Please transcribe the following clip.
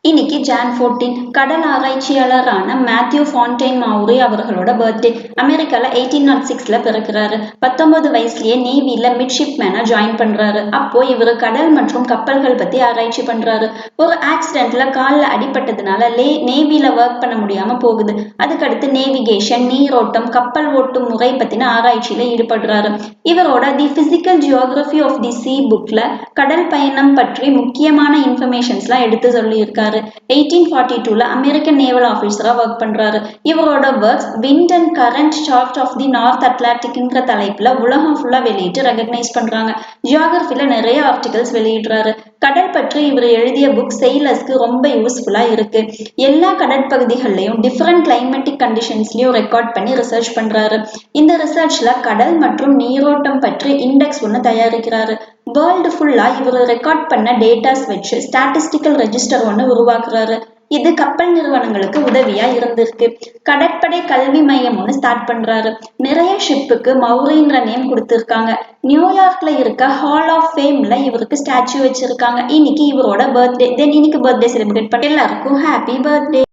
இன்னைக்கு ஜான் 14 கடல் ஆராய்ச்சியாளரான Matthew ஃபான்டைன் Maori அவர்களோட பர்த்டே. அமெரிக்கால 1806ல பிறக்கிறாரு. 19 வயசுலயே நேவில மிட்ஷிப்மேனா ஜாயின் பண்றாரு. அப்போ இவரு கடல் மற்றும் கப்பல்கள் பத்தி ஆராய்ச்சி பண்றாரு. ஒரு ஆக்சிடென்ட்ல கால்ல அடிபட்டதுனால நேவில ஒர்க் பண்ண முடியாம போகுது. அதுக்கடுத்து நேவிகேஷன், நீரோட்டம், கப்பல் ஓட்டும் முறை பத்தின ஆராய்ச்சியில ஈடுபடுறாரு. இவரோட the physical geography of the sea புக்ல கடல் பயணம் பற்றி முக்கியமான இன்ஃபர்மேஷன்ஸ்லாம் எடுத்து சொல்லியிருக்காரு. 1842ல அமெரிக்கன் நேவல் ஆஃபீஸரா ஒர்க் பண்றாரு. இவரோட works wind and current chart of the north அட்லாண்டிக்ங்கிற தலைப்புல உலகம் ஃபுல்லா வெளியிட்டு ரெகக்னைஸ் பண்றாங்க. ஜியோகிராஃபில நிறைய ஆர்டிகல்ஸ் வெளியிடுறாரு. கடல் பற்றி இவர் எழுதிய புக் செயிலர்ஸ்க்கு ரொம்ப யூஸ்ஃபுல்லா இருக்கு. எல்லா கடற்பகுதிகள்லையும் டிஃப்ரெண்ட் கிளைமேட்டிக் கண்டிஷன்ஸ்லயும் ரெக்கார்ட் பண்ணி ரிசர்ச் பண்றாரு. இந்த ரிசர்ச்ல கடல் மற்றும் நீரோட்டம் பற்றி இண்டெக்ஸ் ஒன்று தயாரிக்கிறாரு. வேர்ல்டு ஃபுல்லா இவர் ரெக்கார்ட் பண்ண டேட்டாஸ் வச்சு ஸ்டாட்டிஸ்டிக்கல் ரெஜிஸ்டர் ஒன்று உருவாக்குறாரு. இது கப்பல் நிறுவனங்களுக்கு உதவியா இருந்திருக்கு. கடற்படை கல்வி மையம் ஒன்று ஸ்டார்ட் பண்றாரு. நிறைய ஷிப்புக்கு மௌரின்ற நேம் கொடுத்திருக்காங்க. நியூயார்க்ல இருக்க ஹால் ஆஃப் ஃபேம்ல இவருக்கு ஸ்டாச்சு வச்சிருக்காங்க. இன்னைக்கு இவரோட பர்த்டே. இன்னைக்கு பர்த்டே செலிப்ரேட் பண்ண எல்லாருக்கும் ஹாப்பி பர்த்டே.